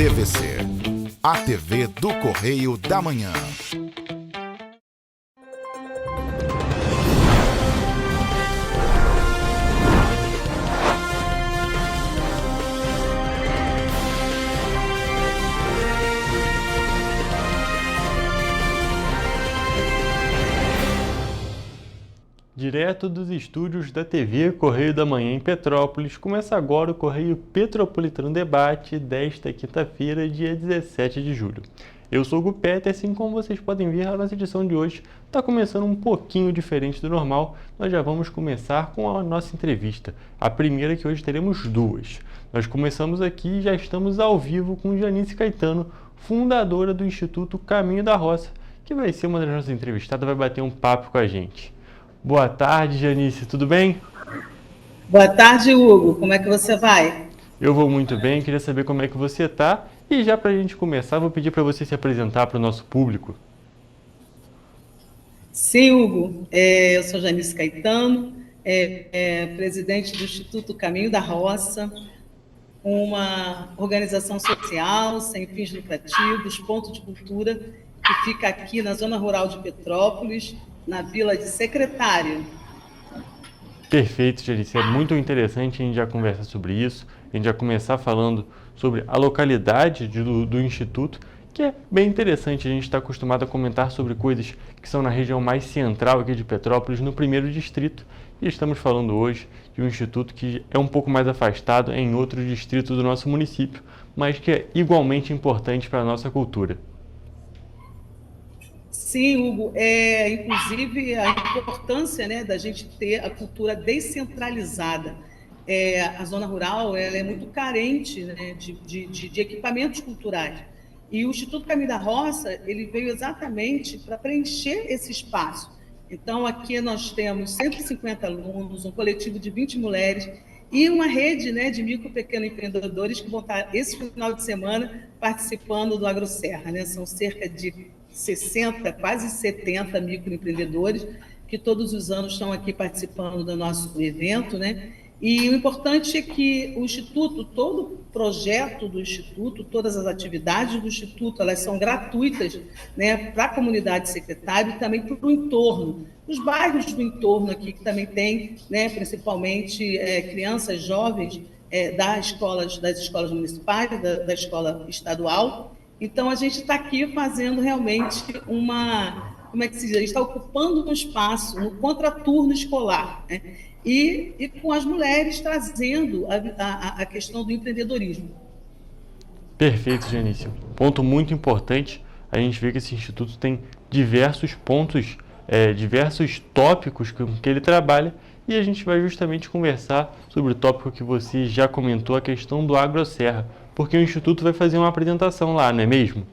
TVC, a TV do Correio da Manhã. Direto dos estúdios da TV Correio da Manhã em Petrópolis, começa agora o Correio Petropolitano Debate desta quinta-feira, dia 17 de julho. Eu sou o Gu Peter, assim como vocês podem ver, a nossa edição de hoje está começando um pouquinho diferente do normal. Nós já vamos começar com a nossa entrevista, a primeira que hoje teremos duas. Nós começamos aqui e já estamos ao vivo com Janice Caetano, fundadora do Instituto Caminho da Roça, que vai ser uma das nossas entrevistadas, vai bater um papo com a gente. Boa tarde, Janice, tudo bem? Boa tarde, Hugo. Como é que você vai? Eu vou muito bem, queria saber como é que você está. E já para a gente começar, vou pedir para você se apresentar para o nosso público. Sim, Hugo. Eu sou Janice Caetano, presidente do Instituto Caminho da Roça, uma organização social sem fins lucrativos, ponto de cultura, que fica aqui na zona rural de Petrópolis, na Vila de Secretário. Perfeito, Janice. É muito interessante a gente já conversar sobre isso. A gente já começar falando sobre a localidade do Instituto, que é bem interessante. A gente está acostumado a comentar sobre coisas que são na região mais central aqui de Petrópolis, no primeiro distrito. E estamos falando hoje de um instituto que é um pouco mais afastado em outros distritos do nosso município, mas que é igualmente importante para a nossa cultura. Sim, Hugo, inclusive a importância, né, da gente ter a cultura descentralizada. A zona rural ela é muito carente, né, de equipamentos culturais. E o Instituto Caminho da Roça ele veio exatamente para preencher esse espaço. Então, aqui nós temos 150 alunos, um coletivo de 20 mulheres e uma rede, né, de micro e pequenos empreendedores que vão estar esse final de semana participando do AgroSerra, né? São cerca de 60, quase 70 microempreendedores que todos os anos estão aqui participando do nosso evento, né? E o importante é que o Instituto, todo o projeto do Instituto, todas as atividades do Instituto, elas são gratuitas, né, para a comunidade secretária e também para o entorno, os bairros do entorno aqui, que também tem, né, principalmente crianças jovens das escolas municipais, da escola estadual. Então, a gente está aqui fazendo realmente como é que se diz? A gente está ocupando um espaço no contraturno escolar, né? E com as mulheres trazendo a questão do empreendedorismo. Perfeito, Janice. Ponto muito importante. A gente vê que esse instituto tem diversos pontos, diversos tópicos com que ele trabalha, e a gente vai justamente conversar sobre o tópico que você já comentou, a questão do AgroSerra, porque o Instituto vai fazer uma apresentação lá, não é mesmo?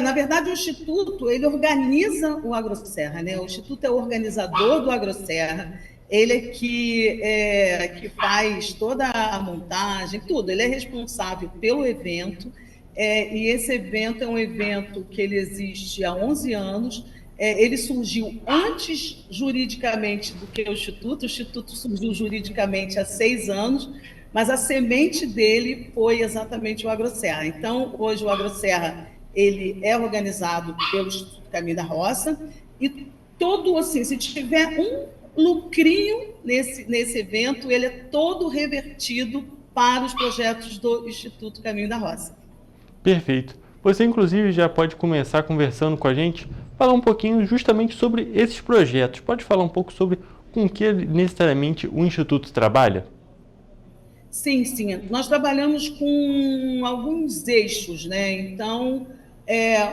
Na verdade, o Instituto ele organiza o AgroSerra, né? O Instituto é o organizador do AgroSerra, ele é que faz toda a montagem, tudo. Ele é responsável pelo evento, e esse evento é um evento que ele existe há 11 anos. Ele surgiu antes juridicamente do que o Instituto surgiu juridicamente há 6 anos, mas a semente dele foi exatamente o AgroSerra. Então, hoje o AgroSerra ele é organizado pelo Instituto Caminho da Roça e todo, assim, se tiver um lucrinho nesse evento, ele é todo revertido para os projetos do Instituto Caminho da Roça. Perfeito. Você, inclusive, já pode começar conversando com a gente, falar um pouquinho justamente sobre esses projetos. Pode falar um pouco sobre com que necessariamente o Instituto trabalha? Sim. Nós trabalhamos com alguns eixos, né? Então,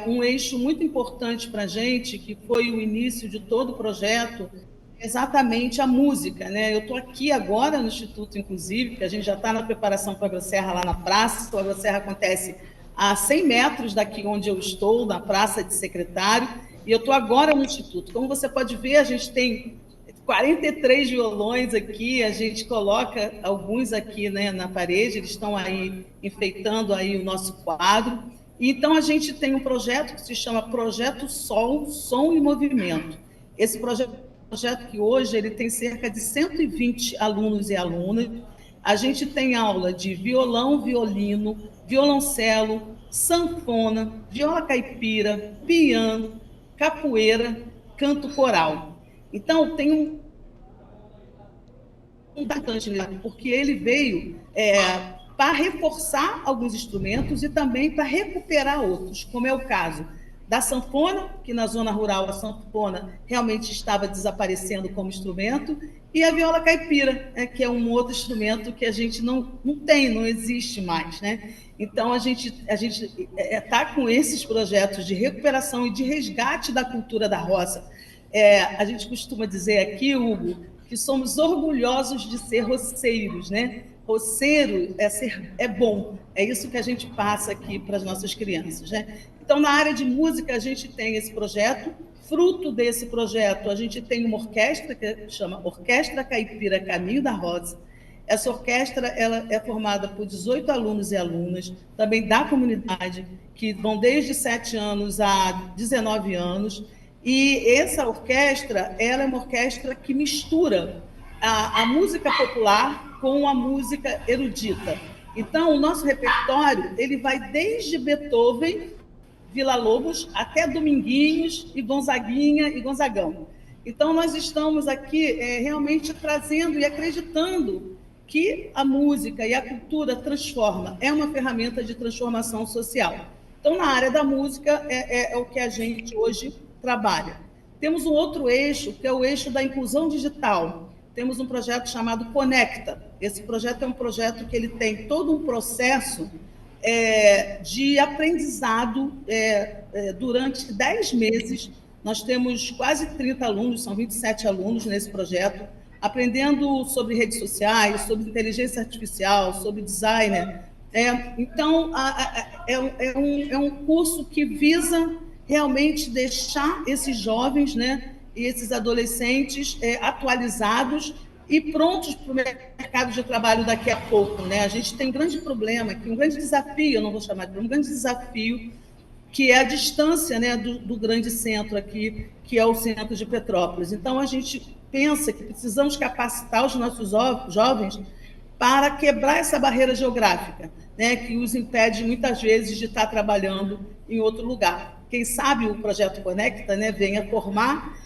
um eixo muito importante para a gente, que foi o início de todo o projeto, exatamente a música, né? Eu estou aqui agora no Instituto, inclusive, que a gente já está na preparação para a AgroSerra lá na praça. O AgroSerra acontece a 100 metros daqui onde eu estou, na Praça de Secretário, e eu estou agora no Instituto. Como você pode ver, a gente tem 43 violões aqui, a gente coloca alguns aqui, né, na parede, eles estão aí enfeitando aí o nosso quadro. Então, a gente tem um projeto que se chama Projeto Sol, Som e Movimento. Esse projeto que hoje ele tem cerca de 120 alunos e alunas. A gente tem aula de violão, violino, violoncelo, sanfona, viola caipira, piano, capoeira, canto coral. Então, tem um bastante, porque ele veio para reforçar alguns instrumentos e também para recuperar outros, como é o caso da sanfona, que na zona rural a sanfona realmente estava desaparecendo como instrumento, e a viola caipira, que é um outro instrumento que a gente não tem, não existe mais, né? Então, a gente está com esses projetos de recuperação e de resgate da cultura da roça. A gente costuma dizer aqui, Hugo, que somos orgulhosos de ser roceiros, né? Roceiro é bom, é isso que a gente passa aqui para as nossas crianças, né? Então, na área de música, a gente tem esse projeto. Fruto desse projeto, a gente tem uma orquestra que chama Orquestra Caipira Caminho da Rosa. Essa orquestra ela é formada por 18 alunos e alunas, também da comunidade, que vão desde 7 anos a 19 anos. E essa orquestra ela é uma orquestra que mistura a música popular com a música erudita. Então, o nosso repertório ele vai desde Beethoven, Villa-Lobos, até Dominguinhos e Gonzaguinha e Gonzagão. Então, nós estamos aqui realmente trazendo e acreditando que a música e a cultura transforma, é uma ferramenta de transformação social. Então, na área da música, é o que a gente hoje trabalha. Temos um outro eixo, que é o eixo da inclusão digital. Temos um projeto chamado Conecta. Esse projeto é um projeto que ele tem todo um processo de aprendizado durante 10 meses. Nós temos quase 30 alunos, são 27 alunos nesse projeto, aprendendo sobre redes sociais, sobre inteligência artificial, sobre designer. Então, é um curso que visa realmente deixar esses jovens, né, e esses adolescentes atualizados e prontos para o mercado de trabalho daqui a pouco, né? A gente tem um grande problema, um grande desafio, eu não vou chamar de um grande desafio, que é a distância, né, do grande centro aqui, que é o centro de Petrópolis. Então, a gente pensa que precisamos capacitar os nossos jovens para quebrar essa barreira geográfica, né, que os impede, muitas vezes, de estar trabalhando em outro lugar. Quem sabe o Projeto Conecta, né, venha formar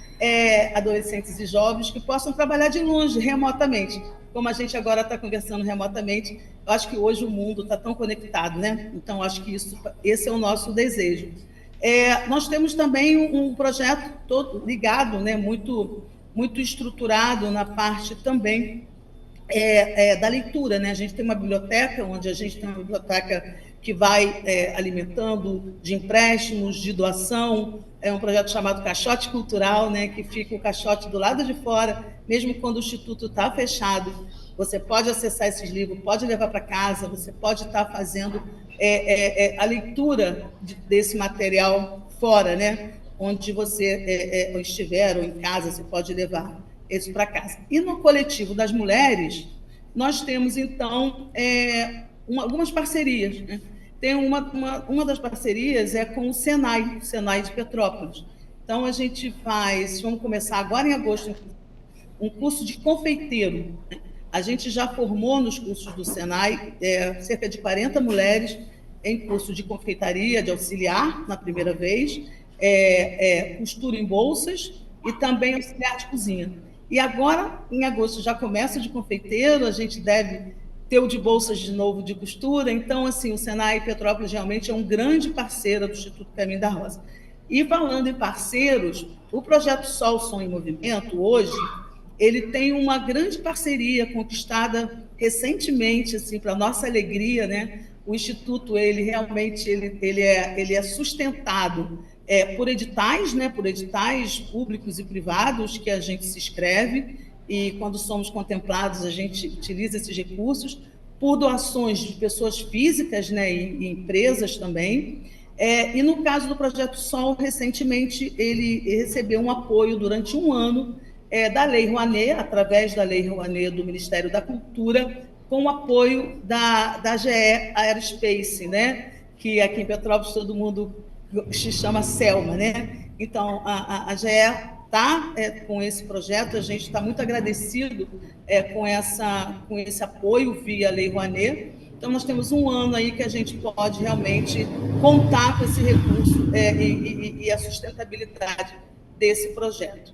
adolescentes e jovens que possam trabalhar de longe, remotamente. Como a gente agora está conversando remotamente, eu acho que hoje o mundo está tão conectado, né? Então, acho que esse é o nosso desejo. Nós temos também um projeto todo ligado, né, muito estruturado na parte também da leitura, né? A gente tem uma biblioteca, onde a gente tem uma biblioteca que vai alimentando de empréstimos, de doação. É um projeto chamado Caixote Cultural, né? Que fica o caixote do lado de fora, mesmo quando o Instituto está fechado. Você pode acessar esses livros, pode levar para casa, você pode estar fazendo a leitura desse material fora, né? Onde você estiver, ou em casa, você pode levar isso para casa. E no coletivo das mulheres, nós temos, então, algumas parcerias, né? Tem uma das parcerias com o Senai de Petrópolis. Então, a gente vamos começar agora em agosto, um curso de confeiteiro. A gente já formou nos cursos do Senai cerca de 40 mulheres em curso de confeitaria, de auxiliar, na primeira vez, costura em bolsas e também auxiliar de cozinha. E agora, em agosto, já começa de confeiteiro, a gente deve ter o de bolsas de novo de costura. Então, assim, o Senai Petrópolis realmente é um grande parceiro do Instituto Caminho da Rosa. E falando em parceiros, o projeto Sol, Som e Movimento, hoje, ele tem uma grande parceria conquistada recentemente, assim, para nossa alegria, né? O Instituto, ele realmente ele é sustentado por editais, né? Por editais públicos e privados que a gente se inscreve, e quando somos contemplados, a gente utiliza esses recursos, por doações de pessoas físicas, né? E empresas também. E no caso do Projeto Sol, recentemente, ele recebeu um apoio durante um ano da Lei Rouanet, através da Lei Rouanet do Ministério da Cultura, com o apoio da GE Aerospace, né? Que aqui em Petrópolis todo mundo se chama Selma, né? Então, a GE está com esse projeto, a gente está muito agradecido com esse apoio via Lei Rouanet. Então, nós temos um ano aí que a gente pode realmente contar com esse recurso e a sustentabilidade desse projeto.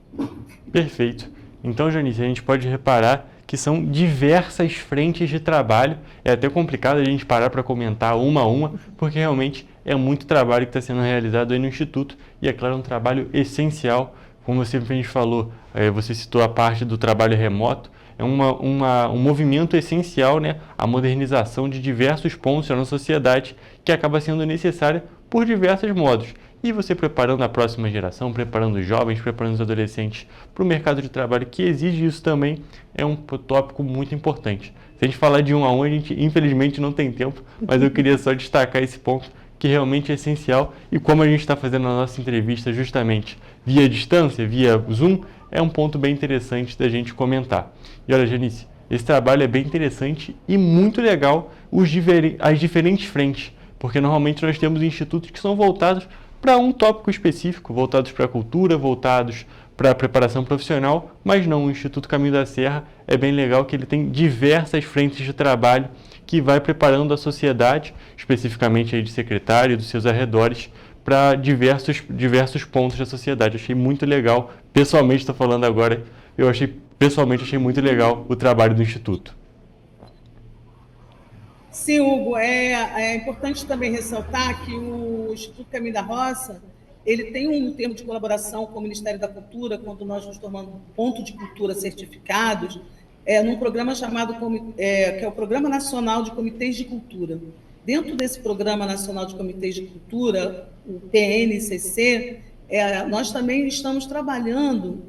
Perfeito. Então, Janice, a gente pode reparar que são diversas frentes de trabalho. É até complicado a gente parar para comentar uma a uma, porque realmente é muito trabalho que está sendo realizado aí no Instituto e, é claro, um trabalho essencial. Como você sempre falou, você citou a parte do trabalho remoto, é um movimento essencial, né? A modernização de diversos pontos na sociedade que acaba sendo necessária por diversos modos. E você preparando a próxima geração, preparando os jovens, preparando os adolescentes para o mercado de trabalho que exige isso também, é um tópico muito importante. Se a gente falar de um a um, a gente infelizmente não tem tempo, mas eu queria só destacar esse ponto que realmente é essencial e como a gente está fazendo a nossa entrevista justamente via distância, via Zoom, é um ponto bem interessante da gente comentar. E olha, Janice, esse trabalho é bem interessante e muito legal as diferentes frentes, porque normalmente nós temos institutos que são voltados para um tópico específico, voltados para a cultura, voltados para a preparação profissional, mas não, o Instituto Caminho da Serra é bem legal que ele tem diversas frentes de trabalho que vai preparando a sociedade, especificamente aí de secretário e dos seus arredores, para diversos pontos da sociedade. Achei muito legal, pessoalmente estou falando agora, pessoalmente achei muito legal o trabalho do Instituto. Sim, Hugo, é importante também ressaltar que o Instituto Caminho da Roça, ele tem um termo de colaboração com o Ministério da Cultura, quando nós nos tornamos ponto de cultura certificados, num programa chamado, que é o Programa Nacional de Comitês de Cultura. Dentro desse Programa Nacional de Comitês de Cultura, o PNCC, nós também estamos trabalhando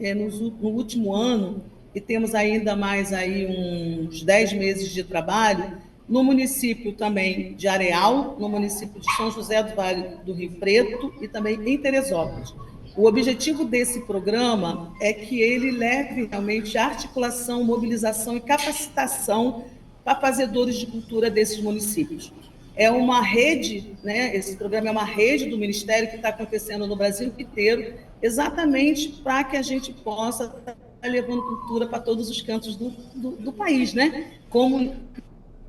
no último ano, e temos ainda mais aí uns 10 meses de trabalho, no município também de Areal, no município de São José do Vale do Rio Preto e também em Teresópolis. O objetivo desse programa é que ele leve realmente a articulação, mobilização e capacitação para fazedores de cultura desses municípios. É uma rede, né? Esse programa é uma rede do Ministério que está acontecendo no Brasil inteiro, exatamente para que a gente possa estar levando cultura para todos os cantos do país, né? Como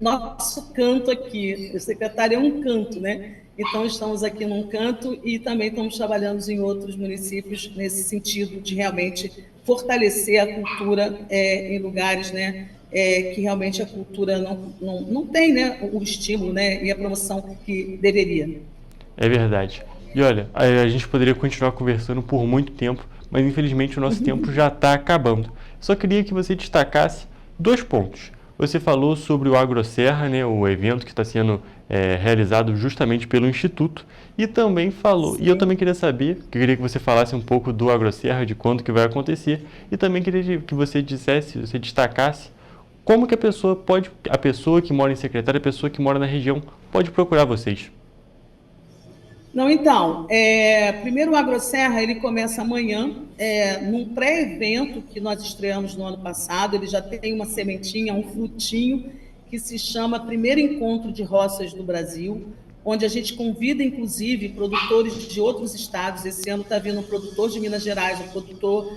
nosso canto aqui, o secretário é um canto, né? Então, estamos aqui num canto e também estamos trabalhando em outros municípios nesse sentido de realmente fortalecer a cultura em lugares, né, que realmente a cultura não tem, né, o estímulo, né, e a promoção que deveria. É verdade. E olha, a gente poderia continuar conversando por muito tempo, mas infelizmente o nosso tempo já está acabando. Só queria que você destacasse 2 pontos. Você falou sobre o AgroSerra, né, o evento que está sendo realizado justamente pelo Instituto, e também falou, e eu também queria saber, queria que você falasse um pouco do AgroSerra, de quando que vai acontecer, e também queria que você destacasse como que a pessoa que mora em Secretária, a pessoa que mora na região, pode procurar vocês. Não, então, primeiro o AgroSerra, ele começa amanhã, num pré-evento que nós estreamos no ano passado, ele já tem uma sementinha, um frutinho, que se chama Primeiro Encontro de Roças do Brasil, onde a gente convida, inclusive, produtores de outros estados. Esse ano está vindo um produtor de Minas Gerais, um produtor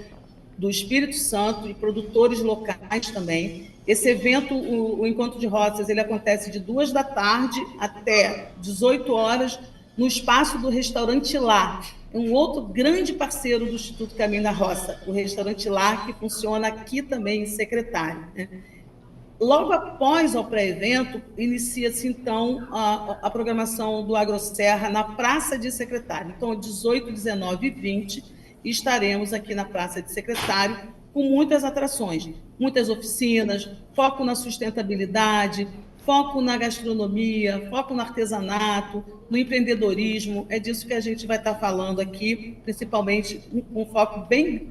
do Espírito Santo e produtores locais também. Esse evento, o Encontro de Roças, ele acontece de 2 da tarde até 18 horas, no espaço do Restaurante Lar, um outro grande parceiro do Instituto Caminho da Roça, o Restaurante Lar, que funciona aqui também em Secretário, né? Logo após o pré-evento, inicia-se, então, a programação do AgroSerra na Praça de Secretário. Então, 18, 19 e 20, estaremos aqui na Praça de Secretário com muitas atrações, muitas oficinas, foco na sustentabilidade, foco na gastronomia, foco no artesanato, no empreendedorismo. É disso que a gente vai estar falando aqui, principalmente um foco bem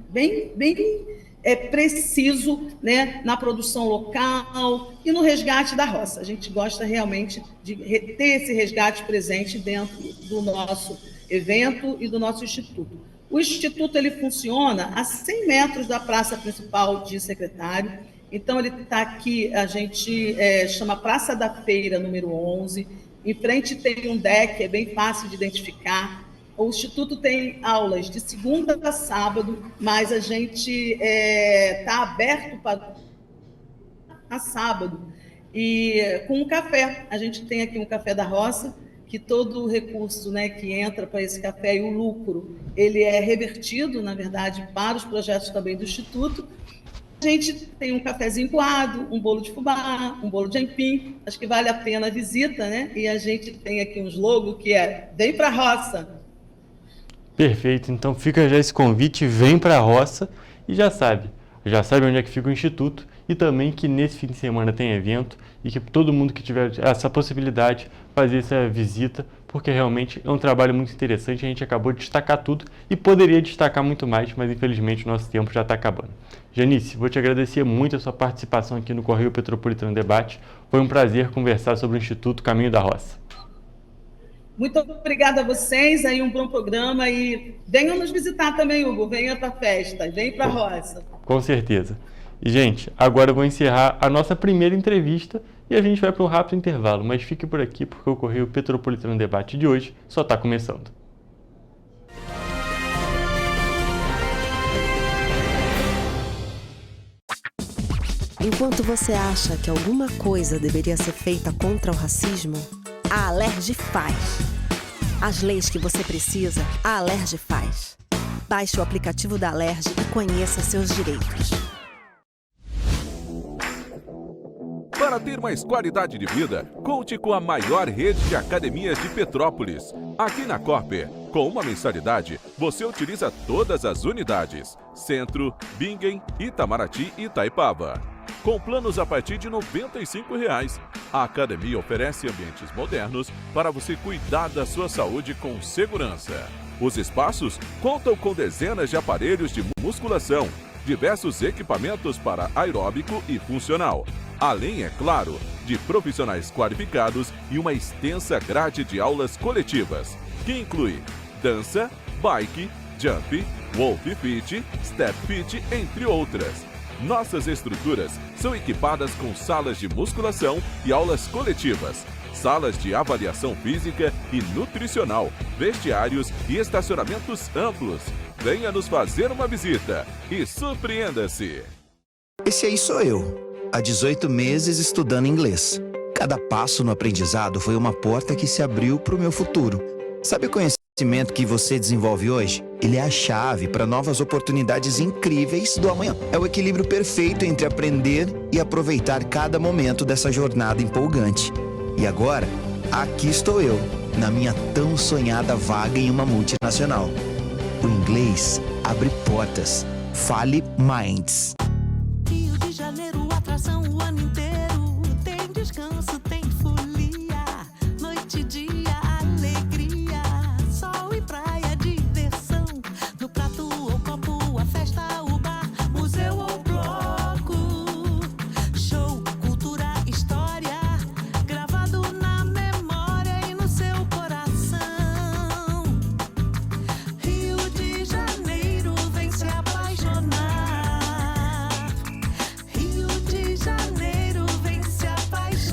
preciso, né, na produção local e no resgate da roça. A gente gosta realmente de ter esse resgate presente dentro do nosso evento e do nosso instituto. O instituto ele funciona a 100 metros da praça principal de Secretário. Então, ele está aqui, a gente chama Praça da Feira, número 11. Em frente tem um deck, é bem fácil de identificar. O Instituto tem aulas de segunda a sábado, mas a gente está aberto para sábado. E com o café, a gente tem aqui um café da roça, que todo o recurso, né, que entra para esse café e o lucro, ele é revertido, na verdade, para os projetos também do Instituto. A gente tem um cafezinho coado, um bolo de fubá, um bolo de aipim, acho que vale a pena a visita, né? E a gente tem aqui um slogan que é "Vem pra roça". Perfeito, então fica já esse convite, vem para a roça e já sabe onde é que fica o Instituto e também que nesse fim de semana tem evento e que todo mundo que tiver essa possibilidade fazer essa visita, porque realmente é um trabalho muito interessante, a gente acabou de destacar tudo e poderia destacar muito mais, mas infelizmente o nosso tempo já está acabando. Janice, vou te agradecer muito a sua participação aqui no Correio Petropolitano Debate, foi um prazer conversar sobre o Instituto Caminho da Roça. Muito obrigada a vocês, aí um bom programa e venham nos visitar também, Hugo, venha para a festa, vem para a roça. Com certeza. E, gente, agora eu vou encerrar a nossa primeira entrevista e a gente vai para um rápido intervalo, mas fique por aqui porque o Correio Petropolitano Debate de hoje só está começando. Enquanto você acha que alguma coisa deveria ser feita contra o racismo, a Alerj faz. As leis que você precisa, a Alerj faz. Baixe o aplicativo da Alerj e conheça seus direitos. Para ter mais qualidade de vida, conte com a maior rede de academias de Petrópolis. Aqui na Corper, com uma mensalidade, você utiliza todas as unidades: Centro, Bingen, Itamaraty e Itaipava. Com planos a partir de R$ 95,00. A academia oferece ambientes modernos para você cuidar da sua saúde com segurança. Os espaços contam com dezenas de aparelhos de musculação, diversos equipamentos para aeróbico e funcional, além, é claro, de profissionais qualificados e uma extensa grade de aulas coletivas, que inclui dança, bike, jump, wolf fit, step fit, entre outras. Nossas estruturas são equipadas com salas de musculação e aulas coletivas, salas de avaliação física e nutricional, vestiários e estacionamentos amplos. Venha nos fazer uma visita e surpreenda-se! Esse aí sou eu, há 18 meses estudando inglês. Cada passo no aprendizado foi uma porta que se abriu para o meu futuro. Sabe o conhecimento que você desenvolve hoje? Ele é a chave para novas oportunidades incríveis do amanhã. É o equilíbrio perfeito entre aprender e aproveitar cada momento dessa jornada empolgante. E agora, aqui estou eu, na minha tão sonhada vaga em uma multinacional. O inglês abre portas. Fale Minds. Rio de Janeiro, atração o ano inteiro. Tem descanso, tem folia. Noite e dia, alegria. Sol e praia, diversão. No prato ou copo, a festa, o bar, museu ou bloco. Show, cultura, história. Gravado na memória e no seu coração. Rio de Janeiro, vem se apaixonar. Rio de Janeiro, vem se apaixonar.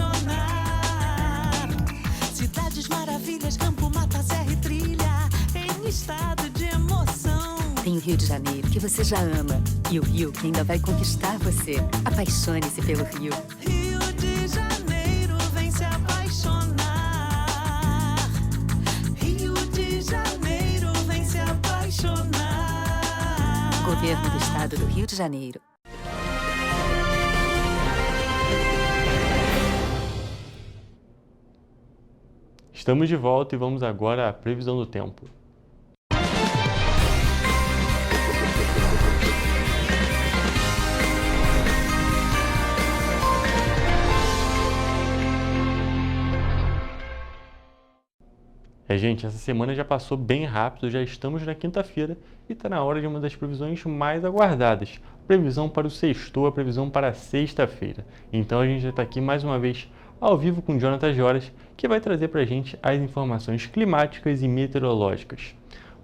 Cidades maravilhas, campo, mata, serra e trilha, em estado de emoção. Tem o Rio de Janeiro, que você já ama, e o Rio que ainda vai conquistar você. Apaixone-se pelo Rio. Rio de Janeiro, vem se apaixonar. Rio de Janeiro, vem se apaixonar. Governo do Estado do Rio de Janeiro. Estamos de volta e vamos agora à previsão do tempo. Gente, essa semana já passou bem rápido, já estamos na quinta-feira e está na hora de uma das previsões mais aguardadas. Previsão para o sextou, a previsão para a sexta-feira. Então a gente já está aqui mais uma vez ao vivo com Jonathan Joras, que vai trazer para a gente as informações climáticas e meteorológicas.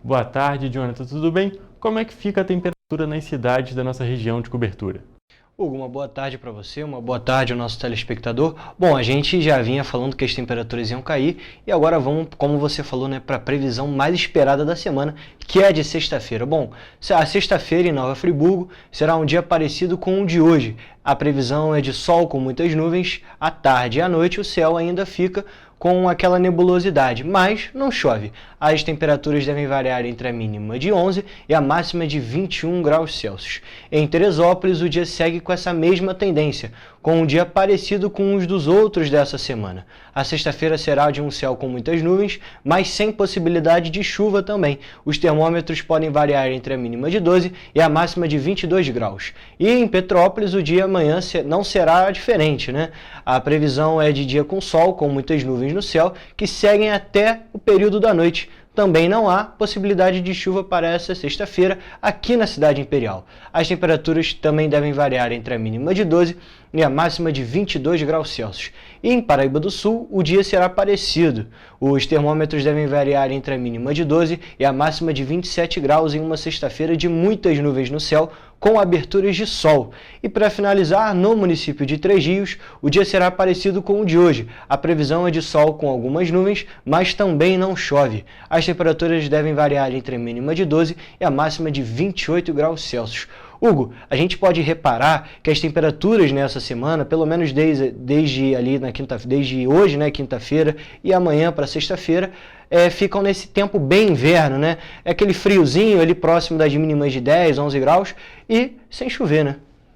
Boa tarde, Jonathan, tudo bem? Como é que fica a temperatura nas cidades da nossa região de cobertura? Hugo, uma boa tarde para você, uma boa tarde ao nosso telespectador. Bom, a gente já vinha falando que as temperaturas iam cair e agora vamos, como você falou, né, para a previsão mais esperada da semana, que é a de sexta-feira. Bom, a sexta-feira em Nova Friburgo será um dia parecido com o de hoje. A previsão é de sol com muitas nuvens, à tarde e à noite o céu ainda fica com aquela nebulosidade, mas não chove. As temperaturas devem variar entre a mínima de 11 e a máxima de 21 graus Celsius. Em Teresópolis, o dia segue com essa mesma tendência, com um dia parecido com os dos outros dessa semana. A sexta-feira será de um céu com muitas nuvens, mas sem possibilidade de chuva também. Os termômetros podem variar entre a mínima de 12 e a máxima de 22 graus. E em Petrópolis, o dia amanhã não será diferente, né? A previsão é de dia com sol, com muitas nuvens no céu, que seguem até o período da noite. Também não há possibilidade de chuva para essa sexta-feira aqui na cidade imperial. As temperaturas também devem variar entre a mínima de 12 e a máxima de 22 graus Celsius. E em Paraíba do Sul, o dia será parecido. Os termômetros devem variar entre a mínima de 12 e a máxima de 27 graus em uma sexta-feira de muitas nuvens no céu, com aberturas de sol. E para finalizar, no município de Três Rios, o dia será parecido com o de hoje. A previsão é de sol com algumas nuvens, mas também não chove. As temperaturas devem variar entre a mínima de 12 e a máxima de 28 graus Celsius. Hugo, a gente pode reparar que as temperaturas nessa semana, pelo menos desde hoje, né, quinta-feira, e amanhã para sexta-feira, ficam nesse tempo bem inverno, né? É aquele friozinho ali próximo das mínimas de 10, 11 graus e sem chover, né?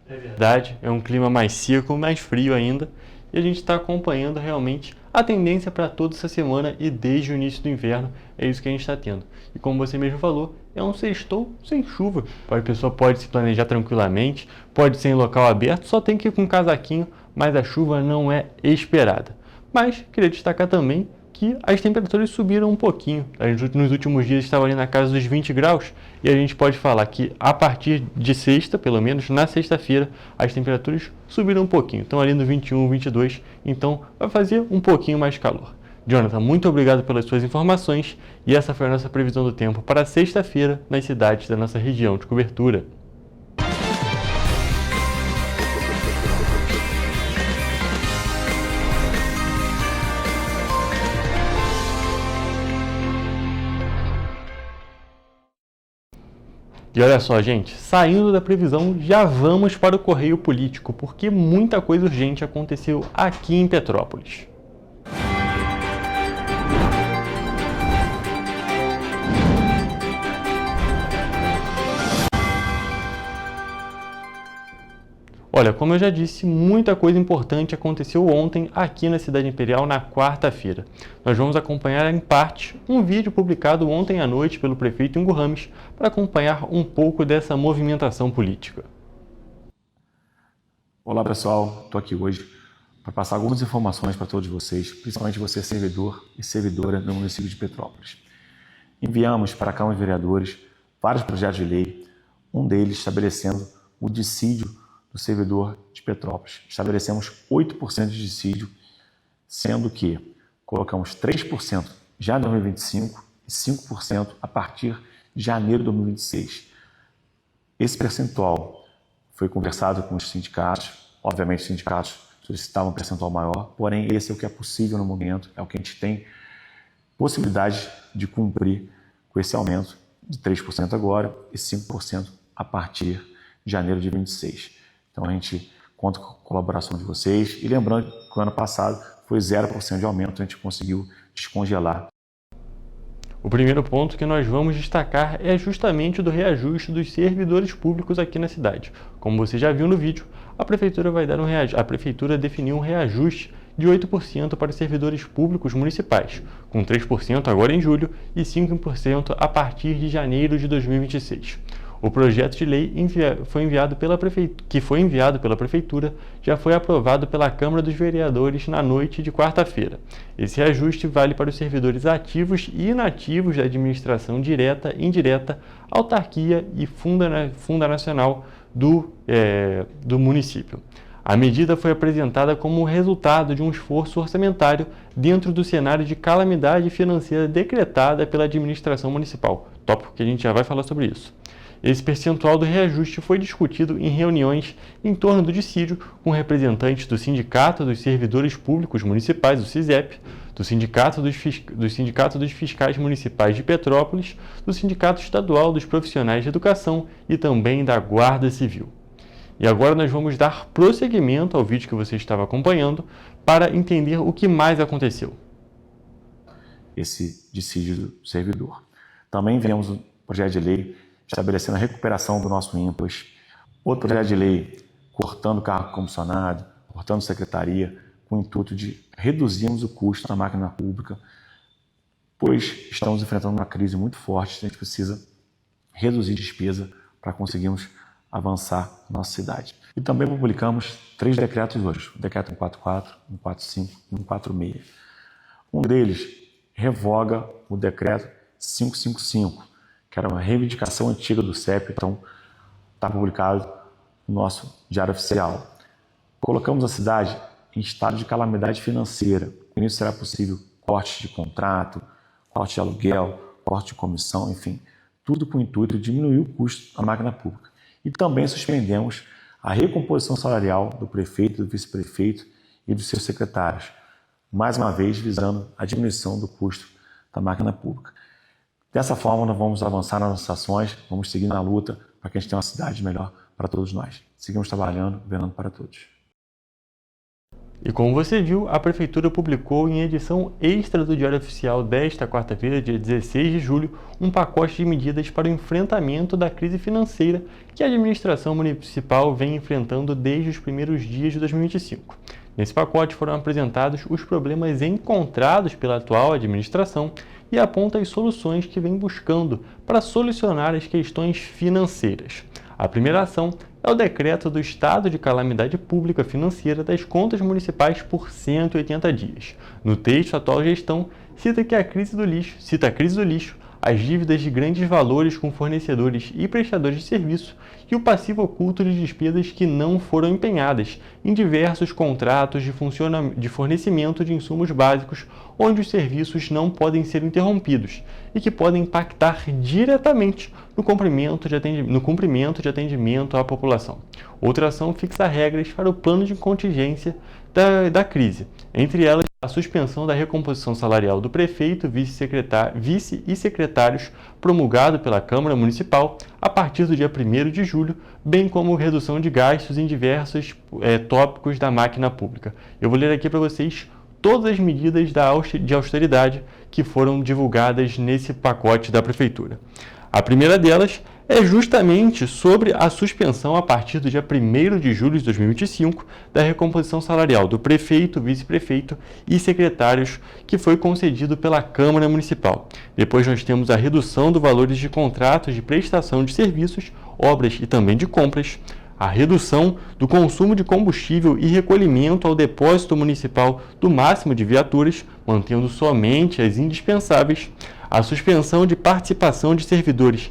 É verdade, é um clima mais seco, mais frio ainda, e a gente está acompanhando realmente a tendência para toda essa semana e desde o início do inverno é isso que a gente está tendo. E como você mesmo falou, é um sextou sem chuva. A pessoa pode se planejar tranquilamente, pode ser em local aberto, só tem que ir com um casaquinho, mas a chuva não é esperada. Mas queria destacar também que as temperaturas subiram um pouquinho. Nos últimos dias estava ali na casa dos 20 graus e a gente pode falar que a partir de sexta, pelo menos na sexta-feira, as temperaturas subiram um pouquinho. Estão ali no 21, 22, então vai fazer um pouquinho mais calor. Jonathan, muito obrigado pelas suas informações e essa foi a nossa previsão do tempo para sexta-feira nas cidades da nossa região de cobertura. E olha só, gente, saindo da previsão, já vamos para o correio político, porque muita coisa urgente aconteceu aqui em Petrópolis. Olha, como eu já disse, muita coisa importante aconteceu ontem aqui na Cidade Imperial na quarta-feira. Nós vamos acompanhar em parte um vídeo publicado ontem à noite pelo prefeito Ingo Rames para acompanhar um pouco dessa movimentação política. Olá pessoal, estou aqui hoje para passar algumas informações para todos vocês, principalmente você servidor e servidora do município de Petrópolis. Enviamos para a Câmara de Vereadores vários projetos de lei, um deles estabelecendo o dissídio do servidor de Petrópolis. Estabelecemos 8% de dissídio, sendo que colocamos 3% já em 2025 e 5% a partir de janeiro de 2026. Esse percentual foi conversado com os sindicatos, obviamente os sindicatos solicitavam um percentual maior, porém esse é o que é possível no momento, é o que a gente tem possibilidade de cumprir com esse aumento de 3% agora e 5% a partir de janeiro de 2026. Então a gente conta com a colaboração de vocês e lembrando que o ano passado foi 0% de aumento, a gente conseguiu descongelar. O primeiro ponto que nós vamos destacar é justamente o do reajuste dos servidores públicos aqui na cidade. Como você já viu no vídeo, a prefeitura definiu um reajuste de 8% para os servidores públicos municipais, com 3% agora em julho e 5% a partir de janeiro de 2026. O projeto de lei que foi enviado pela Prefeitura já foi aprovado pela Câmara dos Vereadores na noite de quarta-feira. Esse reajuste vale para os servidores ativos e inativos da administração direta, indireta, autarquia e Funda Nacional do município. A medida foi apresentada como resultado de um esforço orçamentário dentro do cenário de calamidade financeira decretada pela administração municipal, tópico que a gente já vai falar sobre isso. Esse percentual do reajuste foi discutido em reuniões em torno do dissídio com representantes do Sindicato dos Servidores Públicos Municipais, o SISEP, do Sindicato dos Fiscais Municipais de Petrópolis, do Sindicato Estadual dos Profissionais de Educação e também da Guarda Civil. E agora nós vamos dar prosseguimento ao vídeo que você estava acompanhando para entender o que mais aconteceu. Esse dissídio do servidor. Também enviamos um projeto de lei estabelecendo a recuperação do nosso IMPAS, outro projeto de lei cortando cargo comissionado, cortando secretaria, com o intuito de reduzirmos o custo da máquina pública, pois estamos enfrentando uma crise muito forte, a gente precisa reduzir despesa para conseguirmos avançar na nossa cidade. E também publicamos 3 decretos hoje, o decreto 144, 145 e 146. Um deles revoga o decreto 555, que era uma reivindicação antiga do CEP, então está publicado no nosso Diário Oficial. Colocamos a cidade em estado de calamidade financeira. Com isso será possível corte de contrato, corte de aluguel, corte de comissão, enfim, tudo com o intuito de diminuir o custo da máquina pública. E também suspendemos a recomposição salarial do prefeito, do vice-prefeito e dos seus secretários, mais uma vez visando a diminuição do custo da máquina pública. Dessa forma, nós vamos avançar nas nossas ações, vamos seguir na luta para que a gente tenha uma cidade melhor para todos nós. Seguimos trabalhando, governando para todos. E como você viu, a Prefeitura publicou em edição extra do Diário Oficial desta quarta-feira, dia 16 de julho, um pacote de medidas para o enfrentamento da crise financeira que a administração municipal vem enfrentando desde os primeiros dias de 2025. Nesse pacote foram apresentados os problemas encontrados pela atual administração e aponta as soluções que vem buscando para solucionar as questões financeiras. A primeira ação é o decreto do estado de calamidade pública financeira das contas municipais por 180 dias. No texto, a atual gestão cita a crise do lixo, as dívidas de grandes valores com fornecedores e prestadores de serviço e o passivo oculto de despesas que não foram empenhadas em diversos contratos de fornecimento de insumos básicos, onde os serviços não podem ser interrompidos e que podem impactar diretamente no cumprimento de atendimento à população. Outra ação fixa regras para o plano de contingência da crise, entre elas a suspensão da recomposição salarial do prefeito, vice e secretários promulgado pela Câmara Municipal a partir do dia 1º de julho, bem como redução de gastos em diversos tópicos da máquina pública. Eu vou ler aqui para vocês todas as medidas de austeridade que foram divulgadas nesse pacote da Prefeitura. A primeira delas é justamente sobre a suspensão a partir do dia 1º de julho de 2025 da recomposição salarial do prefeito, vice-prefeito e secretários que foi concedido pela Câmara Municipal. Depois nós temos a redução dos valores de contratos de prestação de serviços, obras e também de compras, a redução do consumo de combustível e recolhimento ao depósito municipal do máximo de viaturas, mantendo somente as indispensáveis, a suspensão de participação de servidores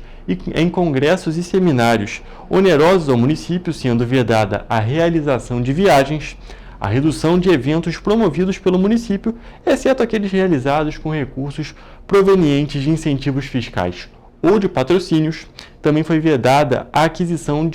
em congressos e seminários onerosos ao município, sendo vedada a realização de viagens, a redução de eventos promovidos pelo município, exceto aqueles realizados com recursos provenientes de incentivos fiscais ou de patrocínios. Também foi vedada a aquisição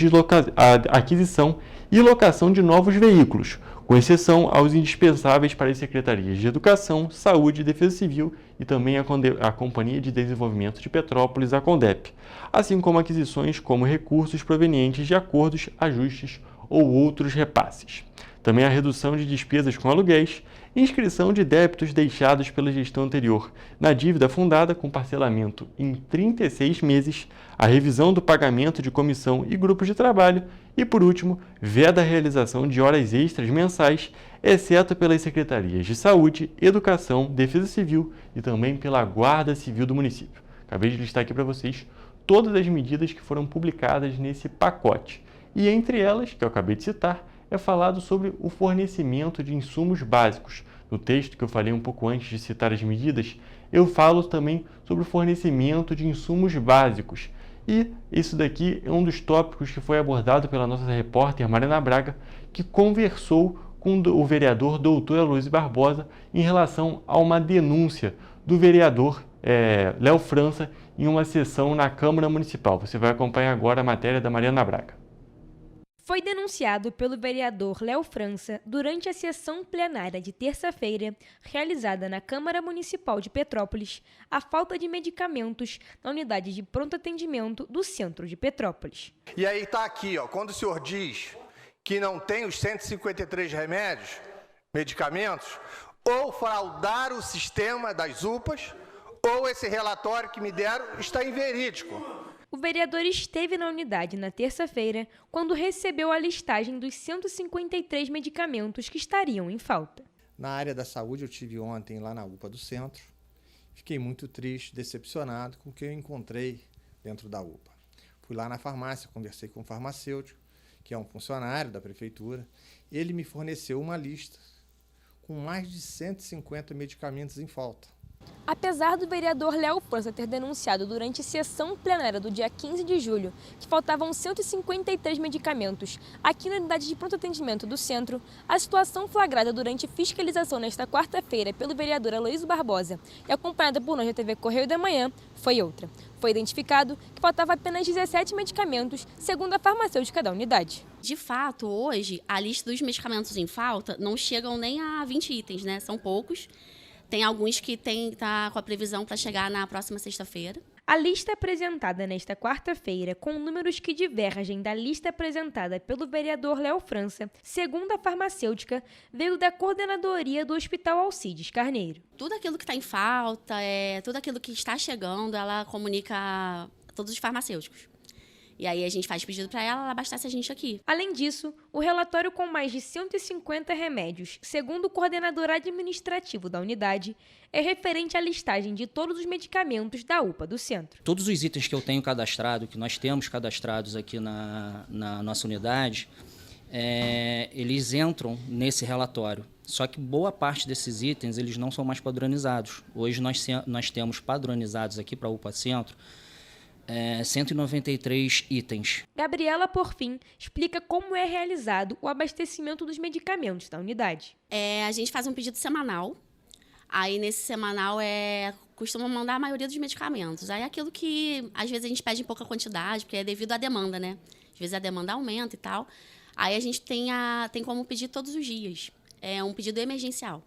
e locação de novos veículos, com exceção aos indispensáveis para as secretarias de Educação, Saúde e Defesa Civil e também a Companhia de Desenvolvimento de Petrópolis, a CONDEP, assim como aquisições como recursos provenientes de acordos, ajustes ou outros repasses. Também a redução de despesas com aluguéis, inscrição de débitos deixados pela gestão anterior na dívida fundada com parcelamento em 36 meses, a revisão do pagamento de comissão e grupos de trabalho e, por último, veda a realização de horas extras mensais, exceto pelas secretarias de Saúde, Educação, Defesa Civil e também pela Guarda Civil do município. Acabei de listar aqui para vocês todas as medidas que foram publicadas nesse pacote. E entre elas, que eu acabei de citar, é falado sobre o fornecimento de insumos básicos. No texto que eu falei um pouco antes de citar as medidas, eu falo também sobre o fornecimento de insumos básicos. E isso daqui é um dos tópicos que foi abordado pela nossa repórter Mariana Braga, que conversou com o vereador Doutor Aloysio Barbosa em relação a uma denúncia do vereador Léo França em uma sessão na Câmara Municipal. Você vai acompanhar agora a matéria da Mariana Braga. Foi denunciado pelo vereador Léo França durante a sessão plenária de terça-feira, realizada na Câmara Municipal de Petrópolis, a falta de medicamentos na unidade de pronto atendimento do centro de Petrópolis. E aí está aqui, quando o senhor diz que não tem os 153 medicamentos, ou fraudar o sistema das UPAs, ou esse relatório que me deram está inverídico. O vereador esteve na unidade na terça-feira, quando recebeu a listagem dos 153 medicamentos que estariam em falta. Na área da saúde, eu tive ontem lá na UPA do centro. Fiquei muito triste, decepcionado com o que eu encontrei dentro da UPA. Fui lá na farmácia, conversei com o farmacêutico, que é um funcionário da prefeitura. Ele me forneceu uma lista com mais de 150 medicamentos em falta. Apesar do vereador Léo França ter denunciado durante sessão plenária do dia 15 de julho que faltavam 153 medicamentos aqui na unidade de pronto atendimento do centro, a situação flagrada durante fiscalização nesta quarta-feira pelo vereador Aloysio Barbosa e acompanhada por nós da TV Correio da Manhã foi outra. Foi identificado que faltava apenas 17 medicamentos, segundo a farmacêutica da unidade. De fato, hoje, a lista dos medicamentos em falta não chegam nem a 20 itens, né? São poucos. Tem alguns que tá com a previsão para chegar na próxima sexta-feira. A lista apresentada nesta quarta-feira, com números que divergem da lista apresentada pelo vereador Léo França, segundo a farmacêutica, veio da coordenadoria do Hospital Alcides Carneiro. Tudo aquilo que está em falta, tudo aquilo que está chegando, ela comunica a todos os farmacêuticos. E aí a gente faz pedido para ela abastece a gente aqui. Além disso, o relatório com mais de 150 remédios, segundo o coordenador administrativo da unidade, é referente à listagem de todos os medicamentos da UPA do centro. Todos os itens que eu tenho cadastrado, que nós temos cadastrados aqui na nossa unidade, eles entram nesse relatório. Só que boa parte desses itens eles não são mais padronizados. Hoje nós temos padronizados aqui para a UPA Centro 193 itens. Gabriela, por fim, explica como é realizado o abastecimento dos medicamentos da unidade. A gente faz um pedido semanal. Aí, nesse semanal, costuma mandar a maioria dos medicamentos. Aí, aquilo que, às vezes, a gente pede em pouca quantidade, porque é devido à demanda, né? Às vezes, a demanda aumenta e tal. Aí, a gente tem como pedir todos os dias. É um pedido emergencial.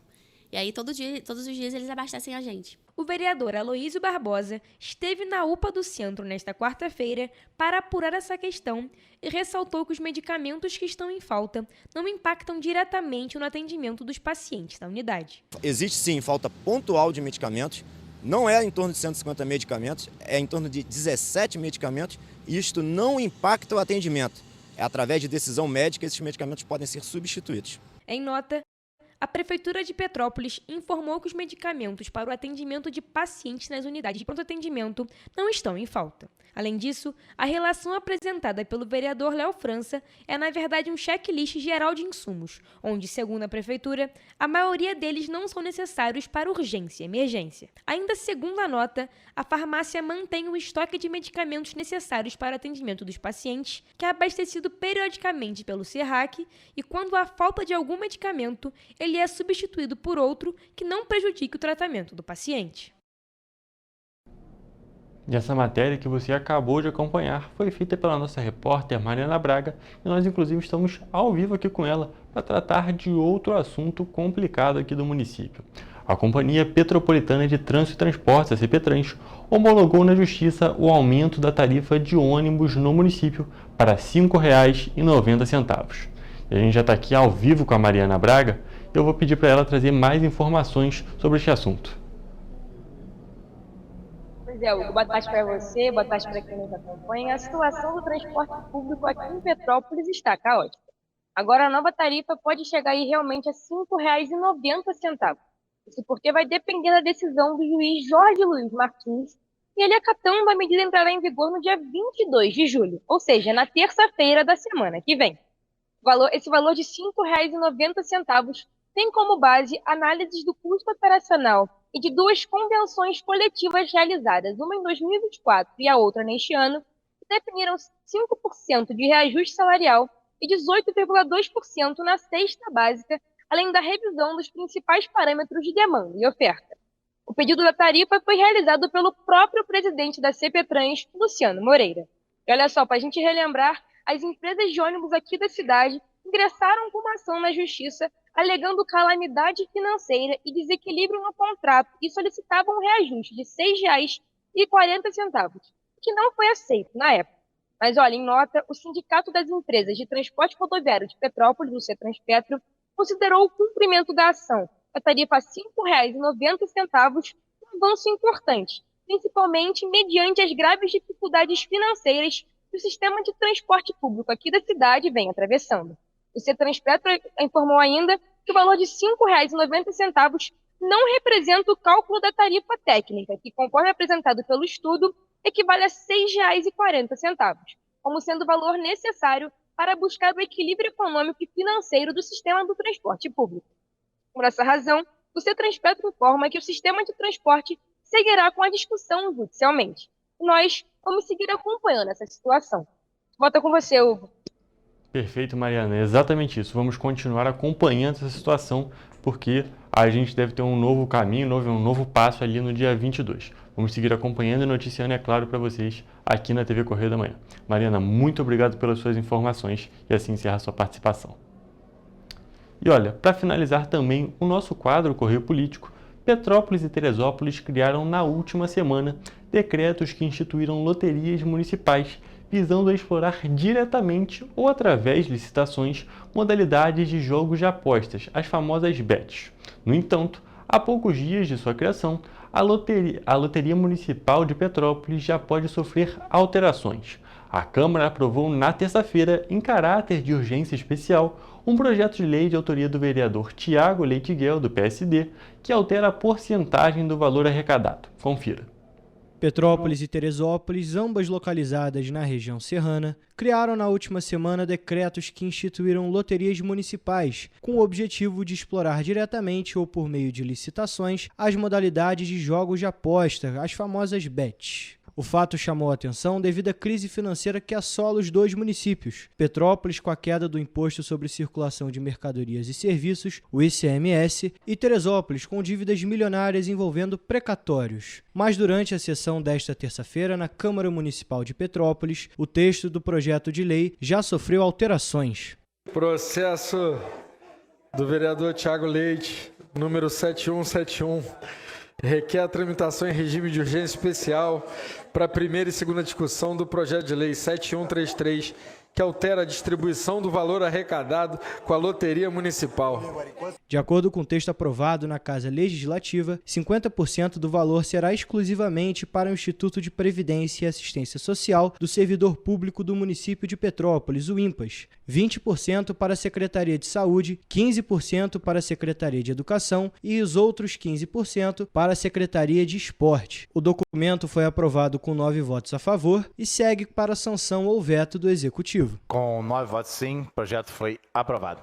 E aí, todos os dias, eles abastecem a gente. O vereador Aloysio Barbosa esteve na UPA do centro nesta quarta-feira para apurar essa questão e ressaltou que os medicamentos que estão em falta não impactam diretamente no atendimento dos pacientes da unidade. Existe sim falta pontual de medicamentos, não é em torno de 150 medicamentos, é em torno de 17 medicamentos e isto não impacta o atendimento. É através de decisão médica esses medicamentos podem ser substituídos. Em nota, a Prefeitura de Petrópolis informou que os medicamentos para o atendimento de pacientes nas unidades de pronto atendimento não estão em falta. Além disso, a relação apresentada pelo vereador Léo França é, na verdade, um checklist geral de insumos, onde, segundo a Prefeitura, a maioria deles não são necessários para urgência e emergência. Ainda segundo a nota, a farmácia mantém o estoque de medicamentos necessários para o atendimento dos pacientes, que é abastecido periodicamente pelo SERRAC, e quando há falta de algum medicamento, ele é substituído por outro que não prejudique o tratamento do paciente. E essa matéria que você acabou de acompanhar foi feita pela nossa repórter Mariana Braga e nós inclusive estamos ao vivo aqui com ela para tratar de outro assunto complicado aqui do município. A Companhia Petropolitana de Trânsito e Transportes, a CPTrans, homologou na Justiça o aumento da tarifa de ônibus no município para R$ 5,90. E a gente já está aqui ao vivo com a Mariana Braga e eu vou pedir para ela trazer mais informações sobre este assunto. Pois é, Hugo, boa tarde para você, boa tarde para quem nos acompanha. A situação do transporte público aqui em Petrópolis está caótica. Agora a nova tarifa pode chegar aí realmente a R$ 5,90. Isso porque vai depender da decisão do juiz Jorge Luiz Martins e ele acatando a medida entrará em vigor no dia 22 de julho, ou seja, na terça-feira da semana que vem. Esse valor de R$ 5,90 tem como base análises do custo operacional e de duas convenções coletivas realizadas, uma em 2024 e a outra neste ano, que definiram 5% de reajuste salarial e 18,2% na cesta básica, além da revisão dos principais parâmetros de demanda e oferta. O pedido da tarifa foi realizado pelo próprio presidente da CPTrans, Luciano Moreira. E olha só, para a gente relembrar, as empresas de ônibus aqui da cidade ingressaram com uma ação na justiça alegando calamidade financeira e desequilíbrio no contrato e solicitavam um reajuste de R$ 6,40, que não foi aceito na época. Mas olha, em nota, o Sindicato das Empresas de Transporte Rodoviário de Petrópolis, o CETranspetro, considerou o cumprimento da ação, a tarifa R$ 5,90, um avanço importante, principalmente mediante as graves dificuldades financeiras que o sistema de transporte público aqui da cidade vem atravessando. O CETranspetro informou ainda que o valor de R$ 5,90 não representa o cálculo da tarifa técnica, que, conforme apresentado pelo estudo, equivale a R$ 6,40, como sendo o valor necessário para buscar o equilíbrio econômico e financeiro do sistema do transporte público. Por essa razão, o CETranspetro informa que o sistema de transporte seguirá com a discussão judicialmente. Nós vamos seguir acompanhando essa situação. Volta com você, Hugo. Perfeito, Mariana. É exatamente isso. Vamos continuar acompanhando essa situação, porque a gente deve ter um novo caminho, um novo passo ali no dia 22. Vamos seguir acompanhando e noticiando, é claro, para vocês aqui na TV Correio da Manhã. Mariana, muito obrigado pelas suas informações e assim encerra a sua participação. E olha, para finalizar também o nosso quadro Correio Político, Petrópolis e Teresópolis criaram na última semana decretos que instituíram loterias municipais visando a explorar diretamente ou através de licitações modalidades de jogos de apostas, as famosas bets. No entanto, há poucos dias de sua criação, a Loteria Municipal de Petrópolis já pode sofrer alterações. A Câmara aprovou na terça-feira, em caráter de urgência especial, um projeto de lei de autoria do vereador Tiago Leitiguel, do PSD, que altera a porcentagem do valor arrecadado. Confira. Petrópolis e Teresópolis, ambas localizadas na região serrana, criaram na última semana decretos que instituíram loterias municipais, com o objetivo de explorar diretamente ou por meio de licitações as modalidades de jogos de aposta, as famosas bets. O fato chamou a atenção devido à crise financeira que assola os dois municípios. Petrópolis, com a queda do Imposto sobre Circulação de Mercadorias e Serviços, o ICMS, e Teresópolis, com dívidas milionárias envolvendo precatórios. Mas durante a sessão desta terça-feira, na Câmara Municipal de Petrópolis, o texto do projeto de lei já sofreu alterações. Processo do vereador Tiago Leite, número 7171. Requer a tramitação em regime de urgência especial para a primeira e segunda discussão do projeto de lei 7133, que altera a distribuição do valor arrecadado com a loteria municipal. De acordo com o texto aprovado na Casa Legislativa, 50% do valor será exclusivamente para o Instituto de Previdência e Assistência Social do Servidor Público do município de Petrópolis, o INPAS, 20% para a Secretaria de Saúde, 15% para a Secretaria de Educação e os outros 15% para a Secretaria de Esporte. O documento foi aprovado com 9 votos a favor e segue para a sanção ou veto do Executivo. Com 9 votos sim, o projeto foi aprovado.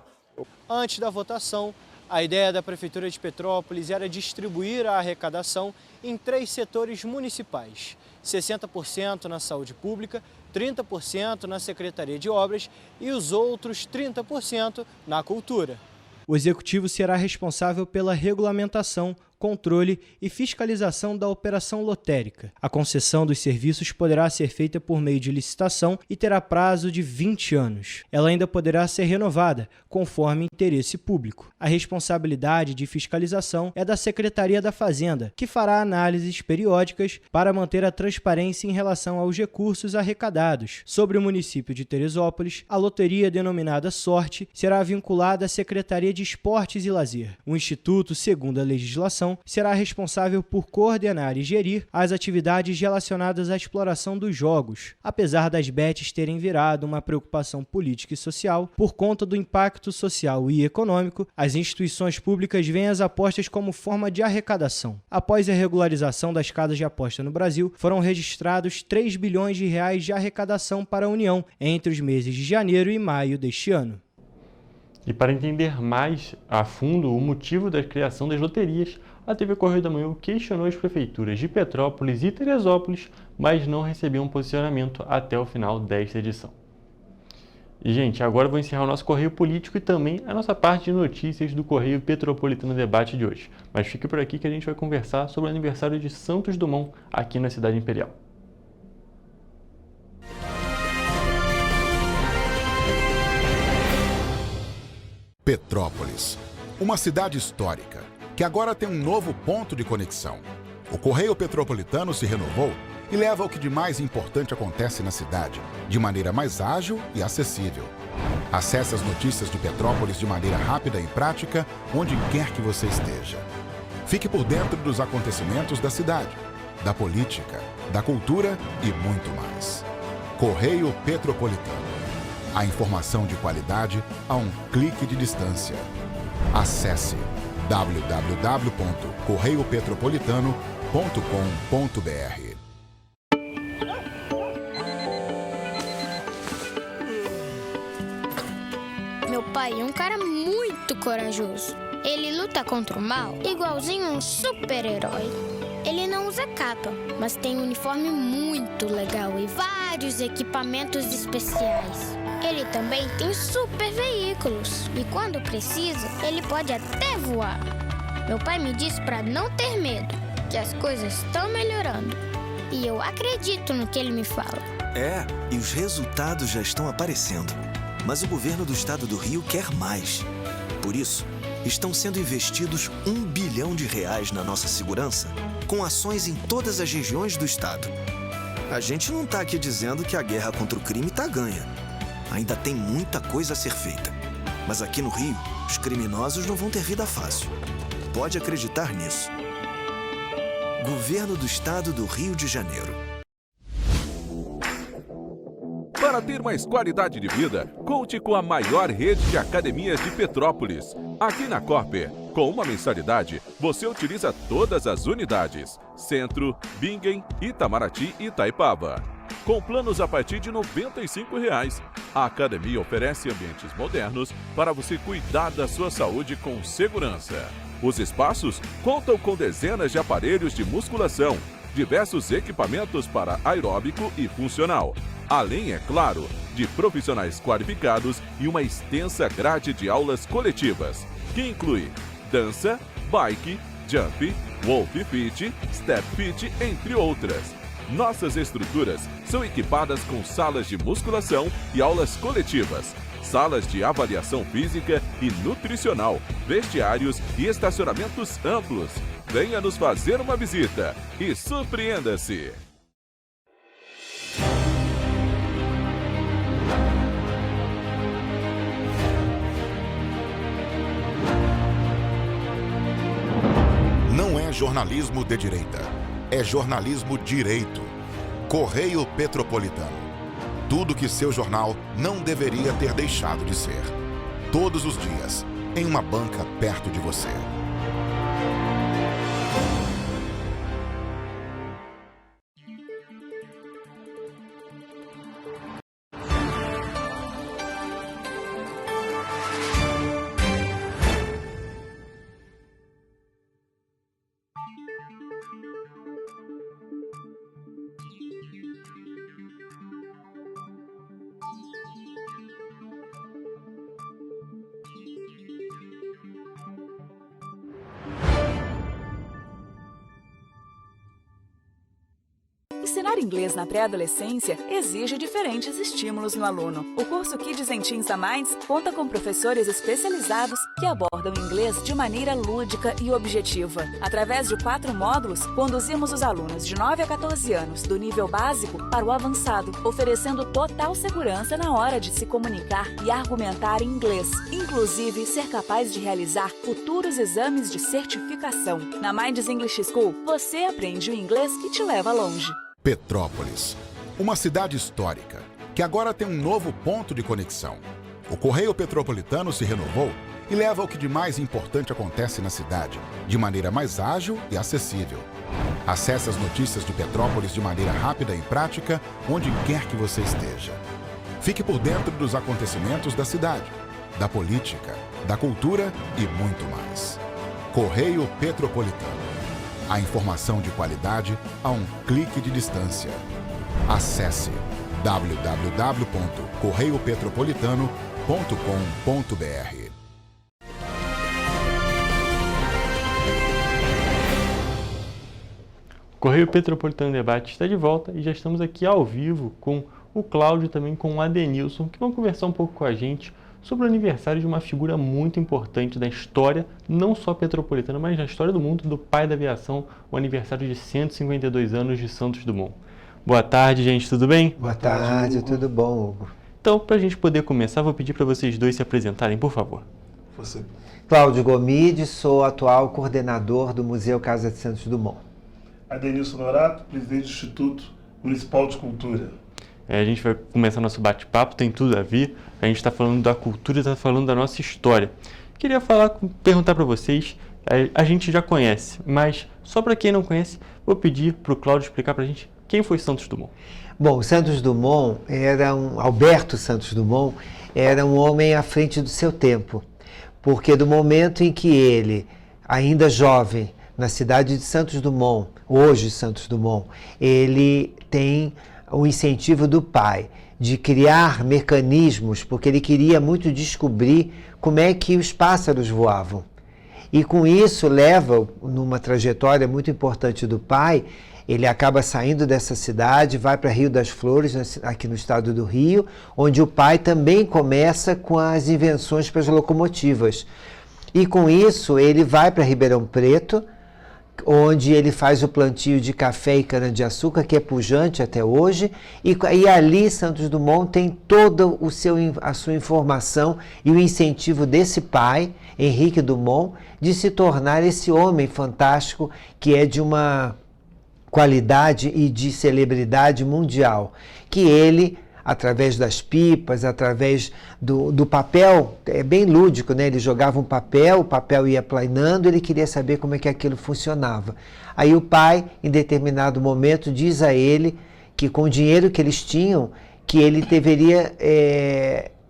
Antes da votação, a ideia da Prefeitura de Petrópolis era distribuir a arrecadação em 3 setores municipais: 60% na saúde pública, 30% na Secretaria de Obras e os outros 30% na cultura. O Executivo será responsável pela regulamentação, controle e fiscalização da operação lotérica. A concessão dos serviços poderá ser feita por meio de licitação e terá prazo de 20 anos. Ela ainda poderá ser renovada, conforme interesse público. A responsabilidade de fiscalização é da Secretaria da Fazenda, que fará análises periódicas para manter a transparência em relação aos recursos arrecadados. Sobre o município de Teresópolis, a loteria denominada Sorte será vinculada à Secretaria de Esportes e Lazer. O Instituto, segundo a legislação, será responsável por coordenar e gerir as atividades relacionadas à exploração dos jogos. Apesar das bets terem virado uma preocupação política e social, por conta do impacto social e econômico, as instituições públicas veem as apostas como forma de arrecadação. Após a regularização das casas de aposta no Brasil, foram registrados 3 bilhões de reais de arrecadação para a União entre os meses de janeiro e maio deste ano. E para entender mais a fundo o motivo da criação das loterias, a TV Correio da Manhã questionou as prefeituras de Petrópolis e Teresópolis, mas não recebeu um posicionamento até o final desta edição. E, gente, agora eu vou encerrar o nosso Correio Político e também a nossa parte de notícias do Correio Petropolitano Debate de hoje. Mas fique por aqui que a gente vai conversar sobre o aniversário de Santos Dumont aqui na Cidade Imperial. Petrópolis, uma cidade histórica que agora tem um novo ponto de conexão. O Correio Petropolitano se renovou e leva o que de mais importante acontece na cidade, de maneira mais ágil e acessível. Acesse as notícias de Petrópolis de maneira rápida e prática, onde quer que você esteja. Fique por dentro dos acontecimentos da cidade, da política, da cultura e muito mais. Correio Petropolitano. A informação de qualidade a um clique de distância. Acesse www.correiopetropolitano.com.br. Meu pai é um cara muito corajoso. Ele luta contra o mal igualzinho um super-herói. Ele não usa capa, mas tem um uniforme muito legal e vários equipamentos especiais. Ele também tem super veículos e quando precisa, ele pode até voar. Meu pai me disse para não ter medo, que as coisas estão melhorando. E eu acredito no que ele me fala. É, e os resultados já estão aparecendo. Mas o governo do estado do Rio quer mais. Por isso, estão sendo investidos R$1 bilhão na nossa segurança, com ações em todas as regiões do estado. A gente não está aqui dizendo que a guerra contra o crime está ganha. Ainda tem muita coisa a ser feita. Mas aqui no Rio, os criminosos não vão ter vida fácil. Pode acreditar nisso. Governo do Estado do Rio de Janeiro. Para ter mais qualidade de vida, conte com a maior rede de academias de Petrópolis. Aqui na Corper, com uma mensalidade, você utiliza todas as unidades: Centro, Bingen, Itamaraty e Itaipava. Com planos a partir de R$ 95,00. A academia oferece ambientes modernos para você cuidar da sua saúde com segurança. Os espaços contam com dezenas de aparelhos de musculação, diversos equipamentos para aeróbico e funcional, além, é claro, de profissionais qualificados e uma extensa grade de aulas coletivas, que inclui dança, bike, jump, wolf fit, step fit, entre outras. Nossas estruturas são equipadas com salas de musculação e aulas coletivas, salas de avaliação física e nutricional, vestiários e estacionamentos amplos. Venha nos fazer uma visita e surpreenda-se! Não é jornalismo de direita, é jornalismo direito. Correio Petropolitano. Tudo que seu jornal não deveria ter deixado de ser. Todos os dias, em uma banca perto de você. Ensinar inglês na pré-adolescência exige diferentes estímulos no aluno. O curso Kids and Teens da Minds conta com professores especializados que abordam inglês de maneira lúdica e objetiva. Através de 4 módulos, conduzimos os alunos de 9 a 14 anos do nível básico para o avançado, oferecendo total segurança na hora de se comunicar e argumentar em inglês, inclusive ser capaz de realizar futuros exames de certificação. Na Minds English School, você aprende o inglês que te leva longe. Petrópolis, uma cidade histórica que agora tem um novo ponto de conexão. O Correio Petropolitano se renovou e leva o que de mais importante acontece na cidade, de maneira mais ágil e acessível. Acesse as notícias de Petrópolis de maneira rápida e prática, onde quer que você esteja. Fique por dentro dos acontecimentos da cidade, da política, da cultura e muito mais. Correio Petropolitano. A informação de qualidade a um clique de distância. Acesse www.correiopetropolitano.com.br. O Correio Petropolitano Debate está de volta e já estamos aqui ao vivo com o Cláudio e também com o Adenilson, que vão conversar um pouco com a gente sobre o aniversário de uma figura muito importante da história, não só petropolitana, mas da história do mundo, do pai da aviação, o aniversário de 152 anos de Santos Dumont. Boa tarde, gente, tudo bem? Boa tarde, tudo bom, Hugo? Então, para a gente poder começar, vou pedir para vocês dois se apresentarem, por favor. Você. Cláudio Gomide, sou atual coordenador do Museu Casa de Santos Dumont. Adenilson Norato, presidente do Instituto Municipal de Cultura. A gente vai começar nosso bate-papo, tem tudo a ver. A gente está falando da cultura, está falando da nossa história. Queria perguntar para vocês, a gente já conhece, mas só para quem não conhece, vou pedir para o Cláudio explicar para a gente quem foi Santos Dumont. Bom, Santos Dumont Alberto Santos Dumont era um homem à frente do seu tempo, porque do momento em que ele, ainda jovem, na cidade de Santos Dumont, hoje Santos Dumont, ele tem o incentivo do pai de criar mecanismos, porque ele queria muito descobrir como é que os pássaros voavam. E com isso leva, numa trajetória muito importante do pai, ele acaba saindo dessa cidade, vai para Rio das Flores, aqui no estado do Rio, onde o pai também começa com as invenções para as locomotivas. E com isso ele vai para Ribeirão Preto, onde ele faz o plantio de café e cana-de-açúcar, que é pujante até hoje, e ali Santos Dumont tem toda a sua informação e o incentivo desse pai, Henrique Dumont, de se tornar esse homem fantástico que é de uma qualidade e de celebridade mundial, que ele, através das pipas, através do papel, é bem lúdico, né? Ele jogava um papel, o papel ia planando, ele queria saber como é que aquilo funcionava. Aí o pai, em determinado momento, diz a ele que com o dinheiro que eles tinham, que ele deveria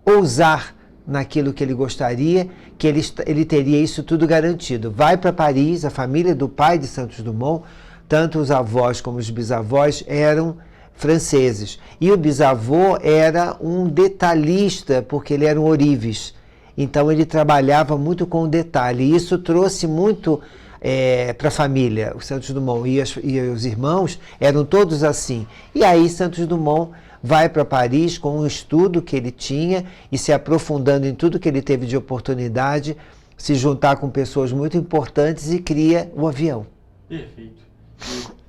ousar naquilo que ele gostaria, que ele teria isso tudo garantido. Vai para Paris, a família do pai de Santos Dumont, tanto os avós como os bisavós eram franceses. E o bisavô era um detalhista, porque ele era um ourives. Então ele trabalhava muito com o detalhe. E isso trouxe muito para a família. O Santos Dumont e os irmãos eram todos assim. E aí Santos Dumont vai para Paris com um estudo que ele tinha e se aprofundando em tudo que ele teve de oportunidade, se juntar com pessoas muito importantes e cria o avião. Perfeito.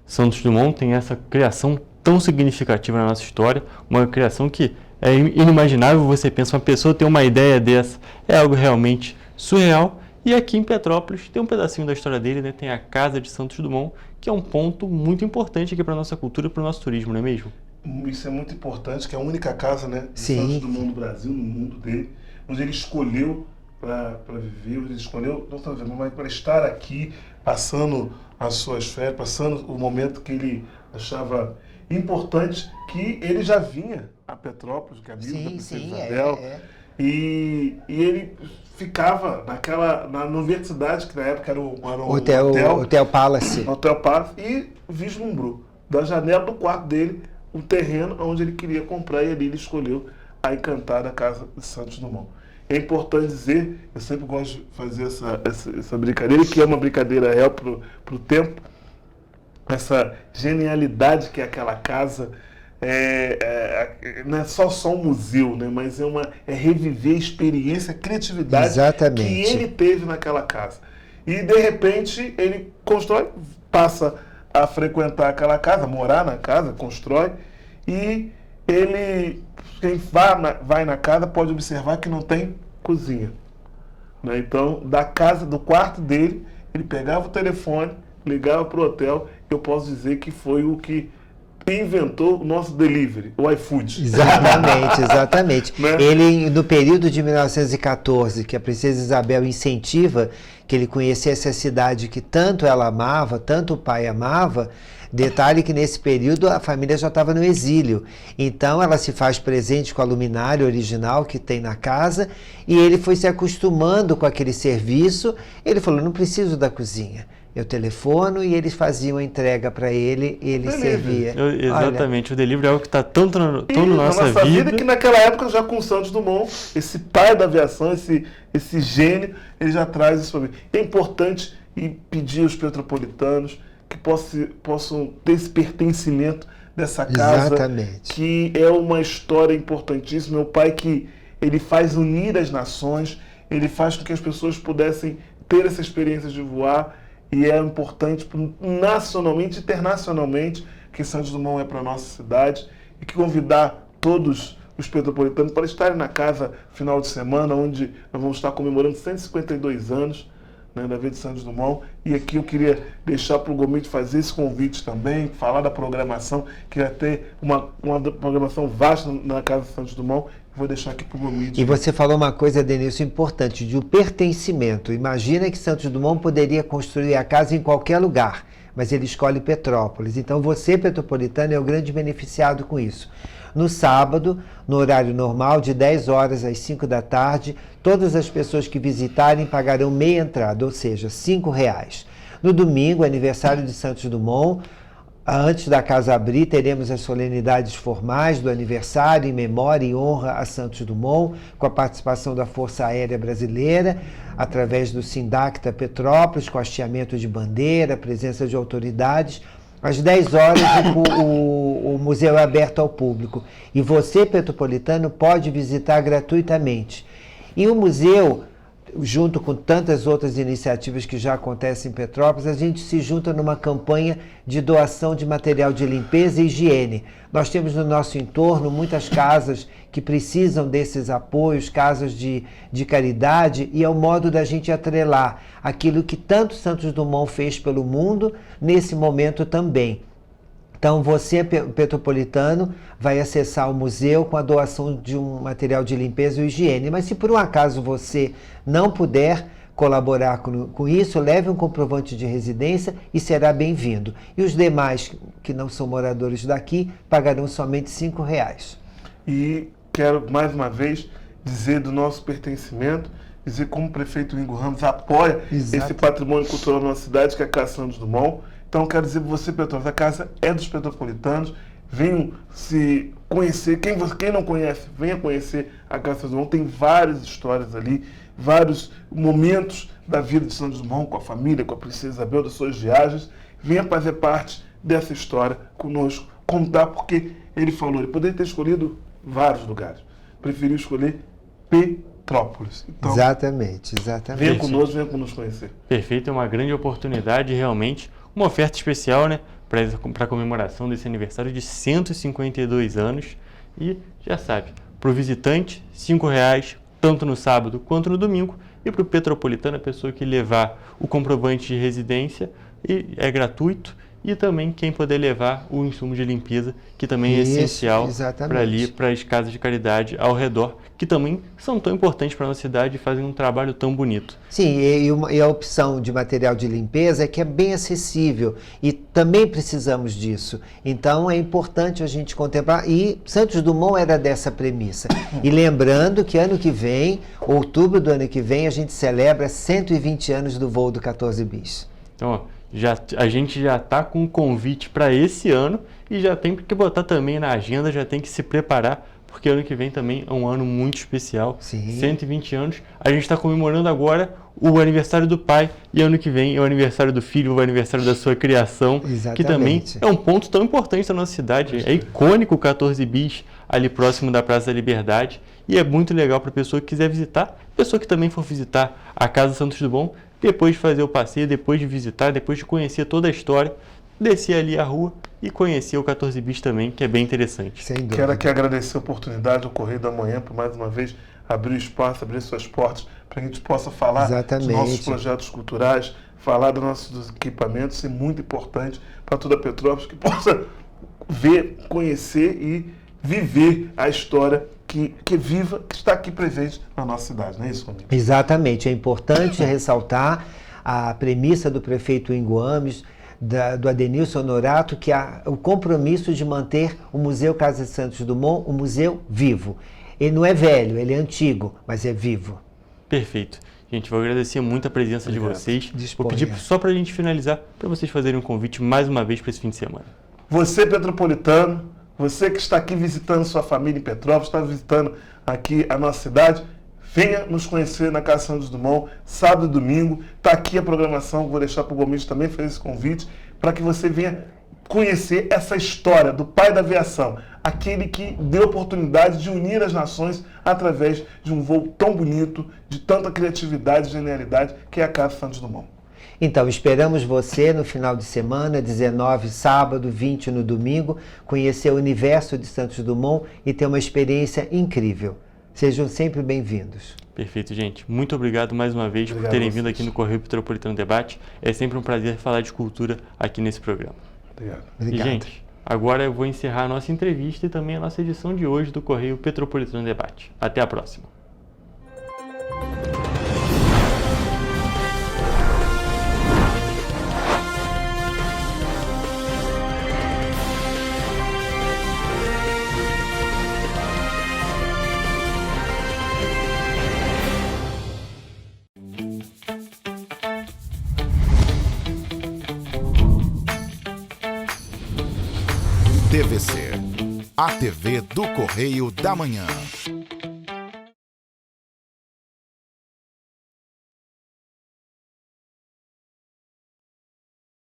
Santos Dumont tem essa criação tão significativa na nossa história, uma criação que é inimaginável. Você pensa, uma pessoa ter uma ideia dessa, é algo realmente surreal. E aqui em Petrópolis tem um pedacinho da história dele, né? Tem a Casa de Santos Dumont, que é um ponto muito importante aqui para a nossa cultura e para o nosso turismo, não é mesmo? Isso é muito importante, que é a única casa, né, de Sim. Santos Dumont no Brasil, no mundo dele, onde ele escolheu para viver, onde ele escolheu, não só viver, mas para estar aqui, passando as suas férias, passando o momento que ele achava importante, que ele já vinha a Petrópolis, que é amigo da Princesa Isabel, e ele ficava na universidade, que na época era um Hotel Palace. Hotel Palace, e vislumbrou da janela do quarto dele um terreno onde ele queria comprar, e ali ele escolheu a encantada Casa de Santos Dumont. É importante dizer, eu sempre gosto de fazer essa brincadeira, que é uma brincadeira real pro tempo, essa genialidade que é aquela casa. Não é só um museu, né? Mas é reviver a experiência, a criatividade Exatamente. Que ele teve naquela casa. E de repente ele constrói, passa a frequentar aquela casa, morar na casa, constrói, e quem vai na casa pode observar que não tem cozinha, né? Então, do quarto dele, ele pegava o telefone, ligava para o hotel. Eu posso dizer que foi o que inventou o nosso delivery, o iFood. Exatamente. Né? Ele, no período de 1914, que a Princesa Isabel incentiva que ele conhecesse a cidade que tanto ela amava, tanto o pai amava, detalhe que nesse período a família já estava no exílio. Então ela se faz presente com a luminária original que tem na casa, e ele foi se acostumando com aquele serviço. Ele falou, não preciso da cozinha. Eu telefono e eles faziam a entrega para ele e ele servia. Exatamente, o delivery é algo que está tão na nossa vida que naquela época, já com o Santos Dumont, esse pai da aviação, esse gênio, ele já traz isso para mim. É importante pedir aos petropolitanos que possam ter esse pertencimento dessa casa, exatamente, que é uma história importantíssima. Meu pai, que ele faz unir as nações, ele faz com que as pessoas pudessem ter essa experiência de voar, e é importante nacionalmente e internacionalmente que Santos Dumont é para a nossa cidade, e que convidar todos os petropolitanos para estarem na casa final de semana, onde nós vamos estar comemorando 152 anos, né, da vida de Santos Dumont. E aqui eu queria deixar para o Gomide fazer esse convite também, falar da programação, que vai ter uma programação vasta na casa de Santos Dumont. Vou deixar aqui para o Gomide. E você falou uma coisa, Denilson, importante, de um pertencimento. Imagina que Santos Dumont poderia construir a casa em qualquer lugar, mas ele escolhe Petrópolis. Então você, petropolitano, é o grande beneficiado com isso. No sábado, no horário normal, de 10 horas às 5 da tarde, todas as pessoas que visitarem pagarão meia entrada, ou seja, R$5. No domingo, aniversário de Santos Dumont, antes da casa abrir, teremos as solenidades formais do aniversário em memória e honra a Santos Dumont, com a participação da Força Aérea Brasileira, através do Sindacta Petrópolis, com hasteamento de bandeira, presença de autoridades. Às 10 horas, o museu é aberto ao público. E você, petropolitano, pode visitar gratuitamente. E o museu, junto com tantas outras iniciativas que já acontecem em Petrópolis, a gente se junta numa campanha de doação de material de limpeza e higiene. Nós temos no nosso entorno muitas casas que precisam desses apoios, casas de caridade, e é o modo da gente atrelar aquilo que tanto Santos Dumont fez pelo mundo, nesse momento também. Então você, petropolitano, vai acessar o museu com a doação de um material de limpeza e higiene. Mas se por um acaso você não puder colaborar com isso, leve um comprovante de residência e será bem-vindo. E os demais que não são moradores daqui pagarão somente R$5. E quero mais uma vez dizer do nosso pertencimento, dizer como o prefeito Ingo Ramos apoia esse patrimônio cultural da nossa cidade, que é a Casa Santos Dumont. Então, quero dizer para você, Petrópolis, a casa é dos petropolitanos. Venham se conhecer. Quem não conhece, venha conhecer a Casa Santos Dumont. Tem várias histórias ali, vários momentos da vida de Santos Dumont, com a família, com a princesa Isabel, das suas viagens. Venha fazer parte dessa história conosco, contar, porque ele falou, ele poderia ter escolhido vários lugares. Preferiu escolher Petrópolis. Então, exatamente. Venha conosco, venha nos conhecer. Perfeito, é uma grande oportunidade, realmente. Uma oferta especial, né, para a comemoração desse aniversário de 152 anos. E já sabe, para o visitante, R$5, tanto no sábado quanto no domingo. E para o petropolitano, a pessoa que levar o comprovante de residência, é gratuito. E também quem poder levar o insumo de limpeza, que também é essencial para as casas de caridade ao redor, que também são tão importantes para a nossa cidade e fazem um trabalho tão bonito. Sim, e a opção de material de limpeza é que é bem acessível e também precisamos disso. Então é importante a gente contemplar, e Santos Dumont era dessa premissa. E lembrando que ano que vem, outubro do ano que vem, a gente celebra 120 anos do voo do 14 bis. Então, a gente já está com um convite para esse ano e já tem que botar também na agenda, já tem que se preparar, porque ano que vem também é um ano muito especial. Sim. 120 anos. A gente está comemorando agora o aniversário do pai e ano que vem é o aniversário do filho, o aniversário da sua criação, que também é um ponto tão importante da nossa cidade. É icônico o 14 bis ali próximo da Praça da Liberdade e é muito legal para a pessoa que quiser visitar, pessoa que também for visitar a Casa Santos Dumont, depois de fazer o passeio, depois de visitar, depois de conhecer toda a história, descer ali a rua e conhecer o 14 bis também, que é bem interessante. Quero aqui agradecer a oportunidade do Correio da Manhã por mais uma vez abrir o espaço, abrir suas portas, para que a gente possa falar dos nossos projetos culturais, falar dos nossos equipamentos. Isso é muito importante para toda Petrópolis, que possa ver, conhecer e viver a história que viva, que está aqui presente na nossa cidade, não é isso, Romildo? Exatamente, é importante ressaltar a premissa do prefeito Ingo Ramos, do Adenilson Honorato, que há o compromisso de manter o Museu Casa Santos Dumont, um museu vivo. Ele não é velho, ele é antigo, mas é vivo. Perfeito. Gente, vou agradecer muito a presença de vocês. Disponha. Vou pedir só para a gente finalizar, para vocês fazerem um convite mais uma vez para esse fim de semana. Você, petropolitano, você que está aqui visitando sua família em Petrópolis, está visitando aqui a nossa cidade, venha nos conhecer na Casa Santos Dumont, sábado e domingo. Está aqui a programação, vou deixar para o Gomes também fazer esse convite, para que você venha conhecer essa história do pai da aviação, aquele que deu oportunidade de unir as nações através de um voo tão bonito, de tanta criatividade e genialidade, que é a Casa Santos Dumont. Então, esperamos você no final de semana, 19 sábado, 20 no domingo, conhecer o universo de Santos Dumont e ter uma experiência incrível. Sejam sempre bem-vindos. Perfeito, gente. Muito obrigado mais uma vez por terem vindo aqui no Correio Petropolitano Debate. É sempre um prazer falar de cultura aqui nesse programa. Obrigado. E, gente, agora eu vou encerrar a nossa entrevista e também a nossa edição de hoje do Correio Petropolitano Debate. Até a próxima. TVC, a TV do Correio da Manhã.